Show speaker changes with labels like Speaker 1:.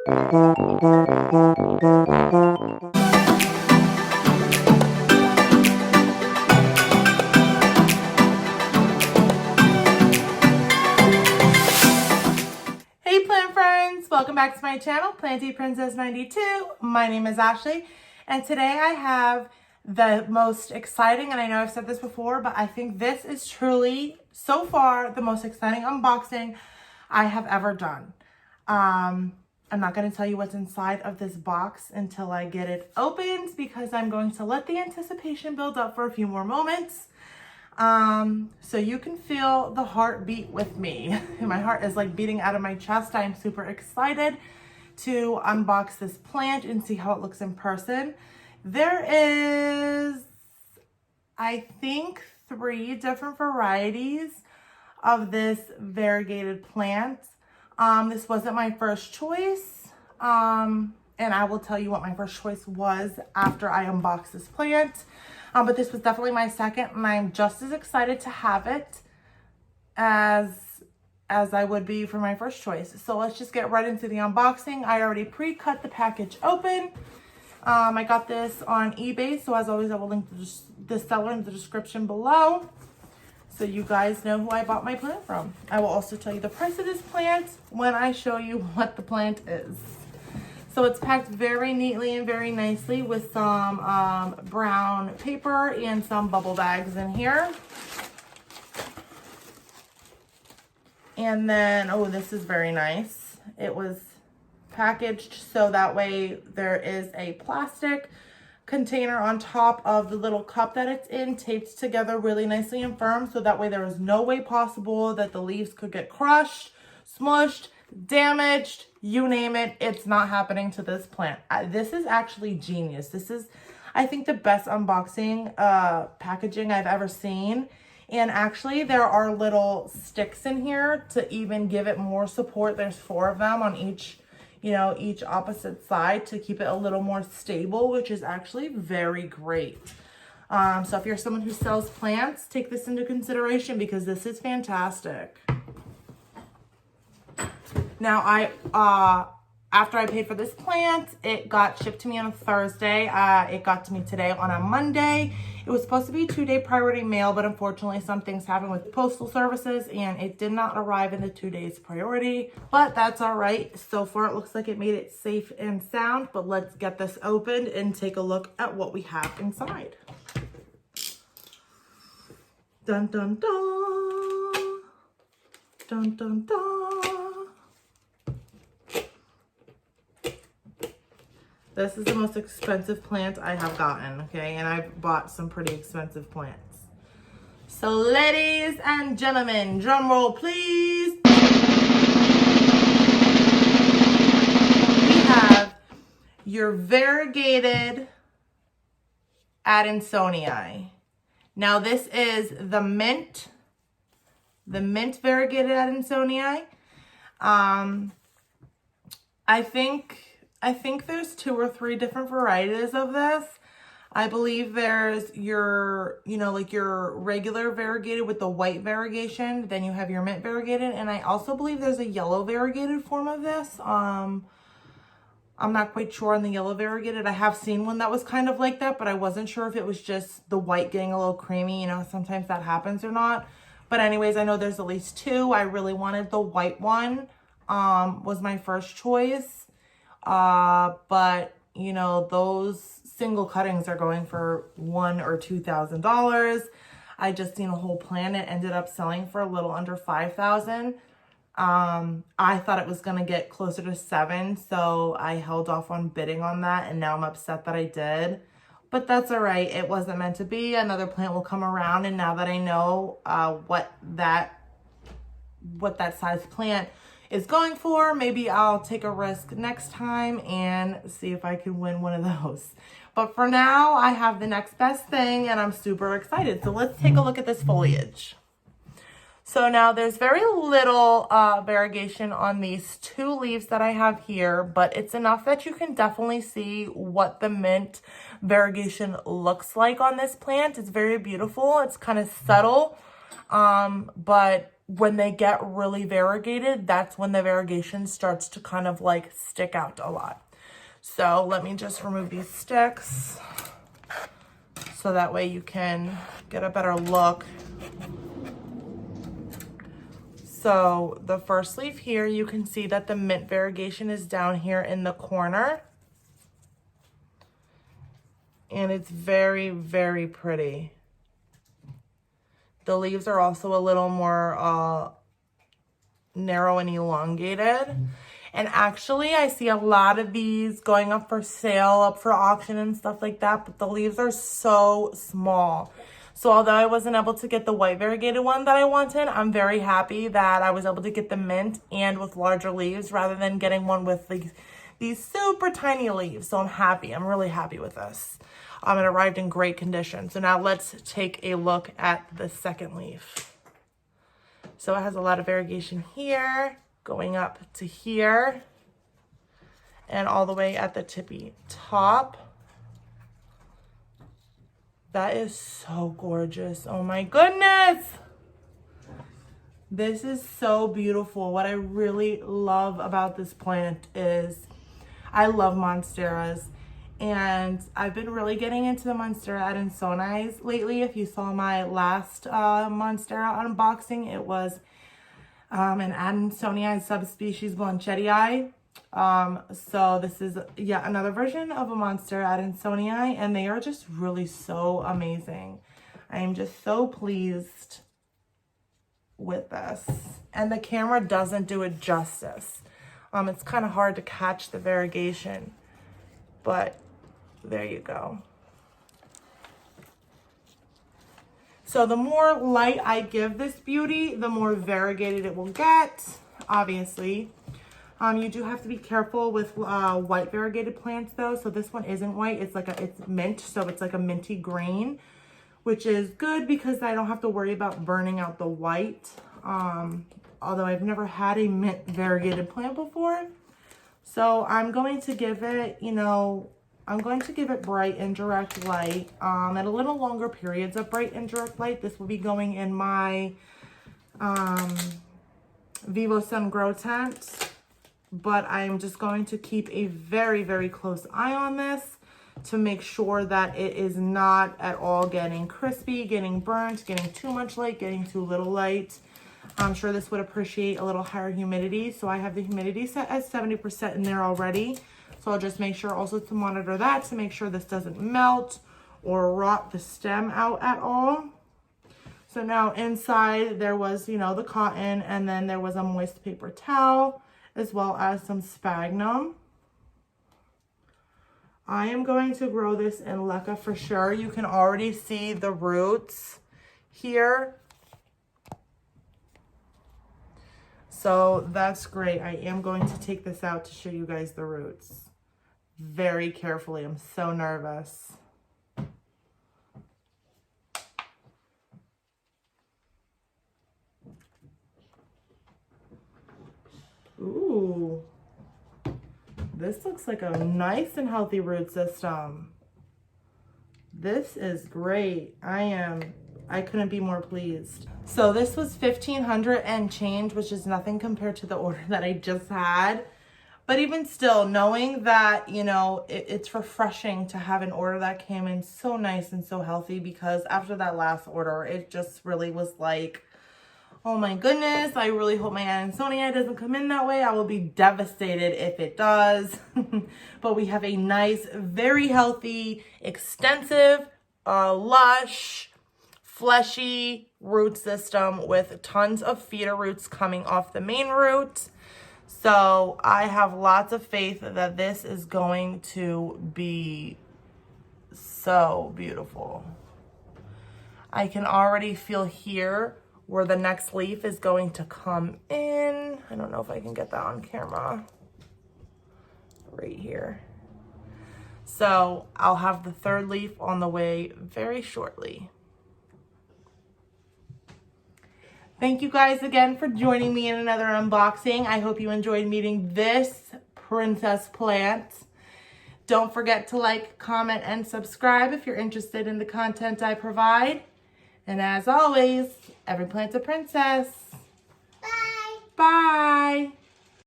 Speaker 1: Hey plant friends, welcome back to my channel, Planty Princess 92. My name is Ashley, and today I have the most exciting, and I know I've said this before, but I think this is truly, so far, the most exciting unboxing I have ever done. I'm not going to tell you what's inside of this box until I get it opened, because I'm going to let the anticipation build up for a few more moments. So you can feel the heartbeat with me. My heart is like beating out of my chest. I am super excited to unbox this plant and see how it looks in person. There is, I think, 3 different varieties of this variegated plant. This wasn't my first choice. And I will tell you what my first choice was after I unboxed this plant. But this was definitely my second, and I'm just as excited to have it as I would be for my first choice. So let's just get right into the unboxing. I already pre-cut the package open. I got this on eBay, so as always, I will link the seller in the description below, so you guys know who I bought my plant from. I will also tell you the price of this plant when I show you what the plant is. So it's packed very neatly and very nicely with some brown paper and some bubble bags in here. And then, oh, this is very nice. It was packaged so that way there is a plastic container on top of the little cup that it's in, taped together really nicely and firm, so that way there is no way possible that the leaves could get crushed, smushed, damaged, you name it. It's not happening to this plant. This is actually genius. This is, I think, the best unboxing packaging I've ever seen. And actually there are little sticks in here to even give it more support. There's 4 of them on each, each opposite side to keep it a little more stable, which is actually very great. So if you're someone who sells plants, take this into consideration, because this is fantastic. Now, after I paid for this plant, it got shipped to me on a Thursday. It got to me today on a Monday. It was supposed to be 2-day priority mail, but unfortunately some things happened with postal services and it did not arrive in the 2 days priority, but that's all right. So far, it looks like it made it safe and sound, but let's get this opened and take a look at what we have inside. Dun, dun, dun. Dun, dun, dun. This is the most expensive plant I have gotten, okay? And I've bought some pretty expensive plants. So ladies and gentlemen, drum roll please. We have your Variegated Adansonii. Now this is the mint Variegated Adansonii. I think there's 2 or 3 different varieties of this. I believe there's your, like your regular variegated with the white variegation. Then you have your mint variegated. And I also believe there's a yellow variegated form of this. I'm not quite sure on the yellow variegated. I have seen one that was kind of like that, but I wasn't sure if it was just the white getting a little creamy. Sometimes that happens or not. But anyways, I know there's at least 2. I really wanted the white one, was my first choice. But those single cuttings are going for $1,000 or $2,000. I just seen a whole plant. It ended up selling for a little under $5,000. I thought it was going to get closer to $7,000. So I held off on bidding on that. And now I'm upset that I did, but that's all right. It wasn't meant to be. Another plant will come around. And now that I know, what that size plant is going for, maybe I'll take a risk next time and see if I can win one of those. But for now, I have the next best thing and I'm super excited. So let's take a look at this foliage. So now there's very little variegation on these 2 leaves that I have here, but it's enough that you can definitely see what the mint variegation looks like on this plant. It's very beautiful. It's kind of subtle, but when they get really variegated, that's when the variegation starts to kind of like stick out a lot. So let me just remove these sticks so that way you can get a better look. So the first leaf here, you can see that the mint variegation is down here in the corner. And it's very, very pretty. The leaves are also a little more narrow and elongated. And actually, I see a lot of these going up for sale, up for auction and stuff like that, but the leaves are so small. So although I wasn't able to get the white variegated one that I wanted, I'm very happy that I was able to get the mint and with larger leaves rather than getting one with these super tiny leaves. So I'm happy. I'm really happy with this. It arrived in great condition. So now let's take a look at the second leaf. So it has a lot of variegation here, going up to here, and all the way at the tippy top. That is so gorgeous. Oh my goodness. This is so beautiful. What I really love about this plant is I love monsteras. And I've been really getting into the Monstera Adansonii lately. If you saw my last Monstera unboxing, it was an Adansonii subspecies Blanchettii. So this is yet another version of a Monstera Adansonii, and they are just really so amazing. I am just so pleased with this. And the camera doesn't do it justice. It's kind of hard to catch the variegation, but there you go. So the more light I give this beauty, the more variegated it will get, obviously. You do have to be careful with white variegated plants though. So this one isn't white, it's mint, so it's like a minty green, which is good because I don't have to worry about burning out the white. Although I've never had a mint variegated plant before. So I'm going to give it, I'm going to give it bright indirect light at a little longer periods of bright indirect light. This will be going in my Vivo Sun Grow tent, but I'm just going to keep a very, very close eye on this to make sure that it is not at all getting crispy, getting burnt, getting too much light, getting too little light. I'm sure this would appreciate a little higher humidity. So I have the humidity set at 70% in there already. So I'll just make sure also to monitor that to make sure this doesn't melt or rot the stem out at all. So now inside there was, the cotton, and then there was a moist paper towel as well as some sphagnum. I am going to grow this in leca for sure. You can already see the roots here. So that's great. I am going to take this out to show you guys the roots very carefully. I'm so nervous. Ooh, this looks like a nice and healthy root system. This is great. I couldn't be more pleased. So this was $1,500 and change, which is nothing compared to the order that I just had. But even still, knowing that, it's refreshing to have an order that came in so nice and so healthy, because after that last order, it just really was like, oh my goodness, I really hope my Adansonii doesn't come in that way. I will be devastated if it does. But we have a nice, very healthy, extensive, lush, fleshy root system with tons of feeder roots coming off the main root. So I have lots of faith that this is going to be so beautiful. I can already feel here where the next leaf is going to come in. I don't know if I can get that on camera. Right here. So I'll have the third leaf on the way very shortly. Thank you guys again for joining me in another unboxing. I hope you enjoyed meeting this princess plant. Don't forget to like, comment, and subscribe if you're interested in the content I provide. And as always, every plant's a princess. Bye.